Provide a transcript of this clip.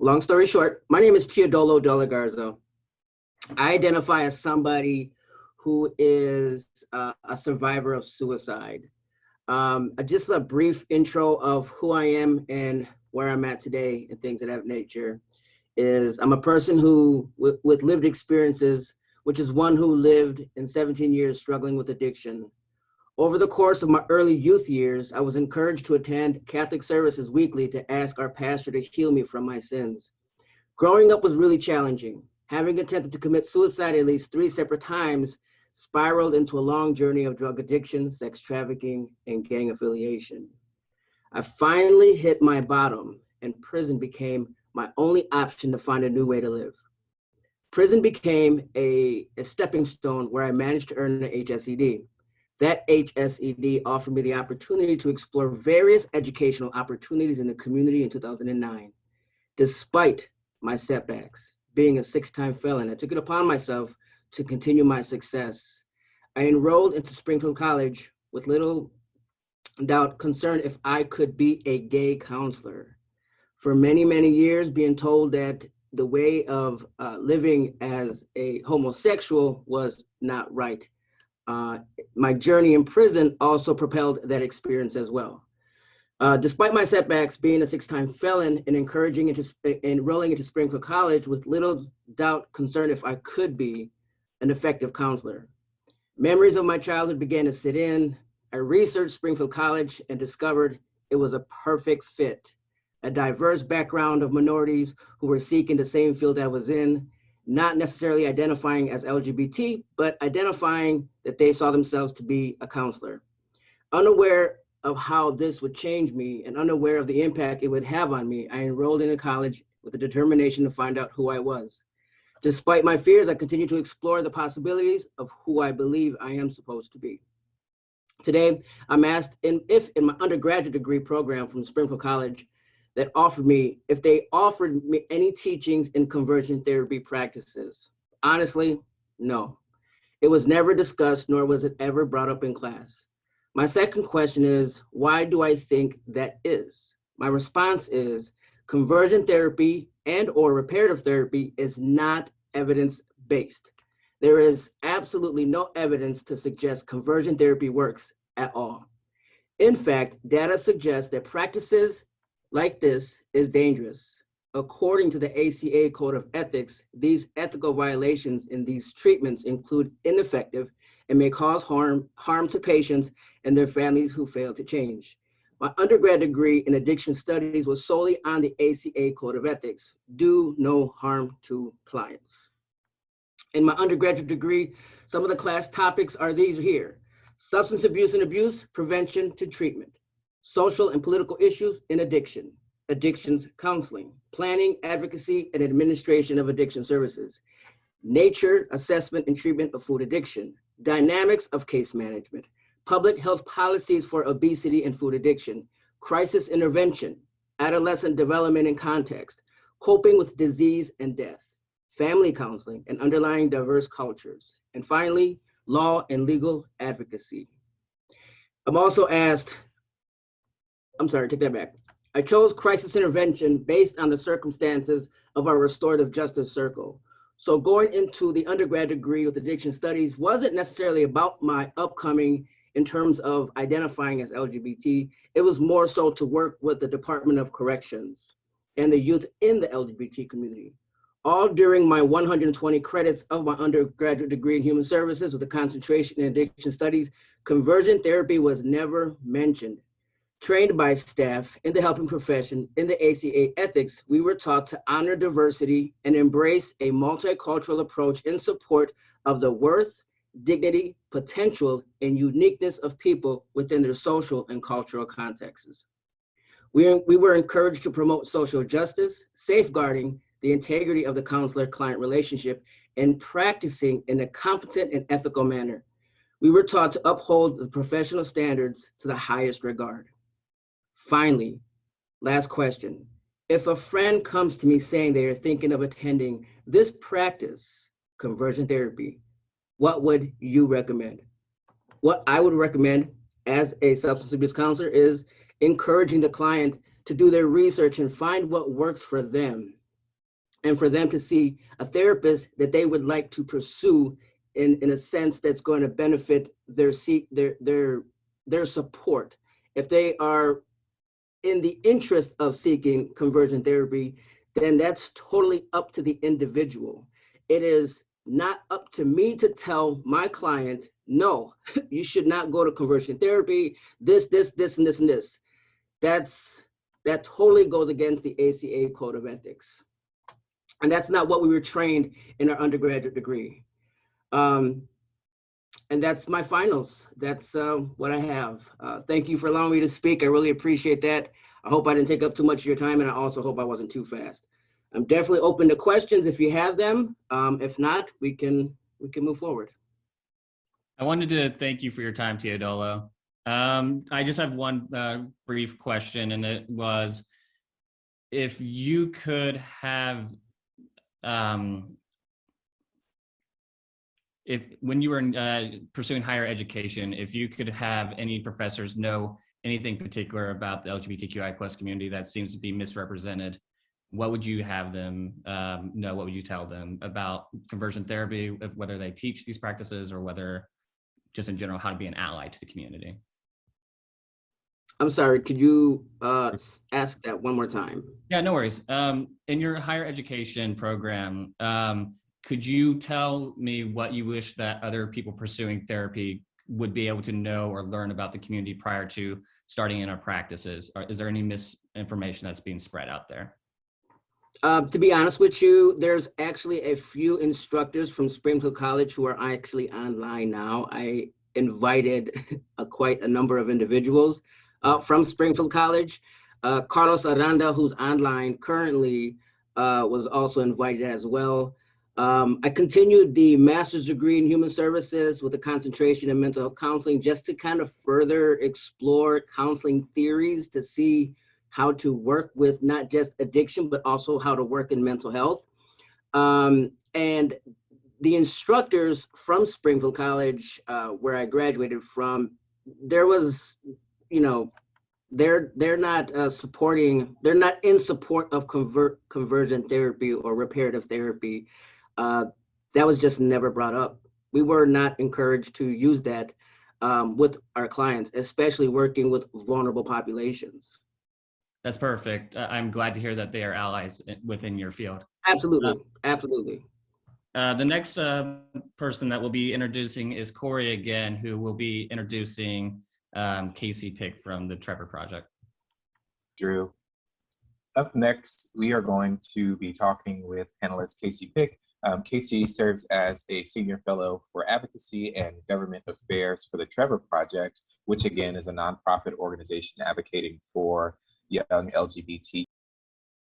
long story short, my name is Tiodolo De La Garza. I identify as somebody who is a survivor of suicide. Just a brief intro of who I am and where I'm at today and things of that nature is I'm a person who, with lived experiences, which is one who lived in 17 years struggling with addiction. Over the course of my early youth years, I was encouraged to attend Catholic services weekly to ask our pastor to heal me from my sins. Growing up was really challenging. Having attempted to commit suicide at least 3 separate times, spiraled into a long journey of drug addiction, sex trafficking, and gang affiliation. I finally hit my bottom, and prison became my only option to find a new way to live. Prison became a stepping stone where I managed to earn an HSED. That HSED offered me the opportunity to explore various educational opportunities in the community in 2009. Despite my setbacks, being a 6-time felon, I took it upon myself to continue my success. I enrolled into Springfield College with little doubt concerned if I could be a gay counselor. For many, many years, being told that the way of living as a homosexual was not right. My journey in prison also propelled that experience as well. Despite my setbacks, being a 6-time felon and enrolling into Springfield College with little doubt concerned if I could be an effective counselor. Memories of my childhood began to sit in. I researched Springfield College and discovered it was a perfect fit. A diverse background of minorities who were seeking the same field I was in, not necessarily identifying as LGBT, but identifying that they saw themselves to be a counselor. Unaware of how this would change me and unaware of the impact it would have on me, I enrolled into college with the determination to find out who I was. Despite my fears, I continue to explore the possibilities of who I believe I am supposed to be. Today, I'm asked if in my undergraduate degree program from Springfield College if they offered me any teachings in conversion therapy practices. Honestly, no. It was never discussed, nor was it ever brought up in class. My second question is, why do I think that is? My response is, conversion therapy and/or reparative therapy is not evidence-based. There is absolutely no evidence to suggest conversion therapy works at all. In fact, data suggests that practices like this is dangerous. According to the ACA Code of Ethics, these ethical violations in these treatments include ineffective and may cause harm to patients and their families who fail to change. My undergrad degree in addiction studies was solely on the ACA Code of Ethics, do no harm to clients. In my undergraduate degree, some of the class topics are these here: substance abuse and abuse, prevention to treatment, social and political issues in addiction, addictions counseling, planning, advocacy, and administration of addiction services, nature, assessment, and treatment of food addiction, dynamics of case management, public health policies for obesity and food addiction, crisis intervention, adolescent development and context, coping with disease and death, family counseling, and underlying diverse cultures, and finally, law and legal advocacy. I'm also asked, take that back. I chose crisis intervention based on the circumstances of our restorative justice circle. So going into the undergrad degree with addiction studies wasn't necessarily about my upcoming in terms of identifying as LGBT. It was more so to work with the Department of Corrections and the youth in the LGBT community. All during my 120 credits of my undergraduate degree in human services with a concentration in addiction studies, conversion therapy was never mentioned. Trained by staff in the helping profession in the ACA ethics, we were taught to honor diversity and embrace a multicultural approach in support of the worth, dignity, potential, and uniqueness of people within their social and cultural contexts. We were encouraged to promote social justice, safeguarding the integrity of the counselor-client relationship, and practicing in a competent and ethical manner. We were taught to uphold the professional standards to the highest regard. Finally, last question. If a friend comes to me saying they are thinking of attending this practice, conversion therapy, what would you recommend? What I would recommend as a substance abuse counselor is encouraging the client to do their research and find what works for them. and for them to see a therapist that they would like to pursue in a sense that's going to benefit their support. If they are in the interest of seeking conversion therapy, then that's totally up to the individual. It is not up to me to tell my client, no, you should not go to conversion therapy, this, and this, and this. That totally goes against the ACA Code of Ethics. And that's not what we were trained in our undergraduate degree. And that's my finals. That's what I have. Thank you for allowing me to speak. I really appreciate that. I hope I didn't take up too much of your time, and I also hope I wasn't too fast. I'm definitely open to questions if you have them. If not, we can move forward. I wanted to thank you for your time, Tiodolo. I just have one brief question, and it was, if you could have, when you were pursuing higher education, if you could have any professors know anything particular about the LGBTQI plus community that seems to be misrepresented, what would you have them know? What would you tell them about conversion therapy, whether they teach these practices or whether just in general, how to be an ally to the community? I'm sorry, could you ask that one more time? Yeah, no worries. In your higher education program, could you tell me what you wish that other people pursuing therapy would be able to know or learn about the community prior to starting in our practices? Or is there any misinformation that's being spread out there? To be honest with you, there's actually a few instructors from Springfield College who are actually online now. I invited quite a number of individuals from Springfield College. Carlos Aranda, who's online currently, was also invited as well. I continued the master's degree in human services with a concentration in mental health counseling, just to kind of further explore counseling theories to see how to work with not just addiction, but also how to work in mental health. And the instructors from Springfield College, where I graduated from, there was, they're not they're not in support of conversion therapy or reparative therapy. That was just never brought up. We were not encouraged to use that with our clients, especially working with vulnerable populations. That's perfect. I'm glad to hear that they are allies within your field. Absolutely, absolutely. The next person that we'll be introducing is Corey again, who will be introducing Casey Pick from the Trevor Project. Drew. Up next, we are going to be talking with panelist Casey Pick. Casey serves as a senior fellow for advocacy and government affairs for the Trevor Project, which again is a nonprofit organization advocating for young LGBT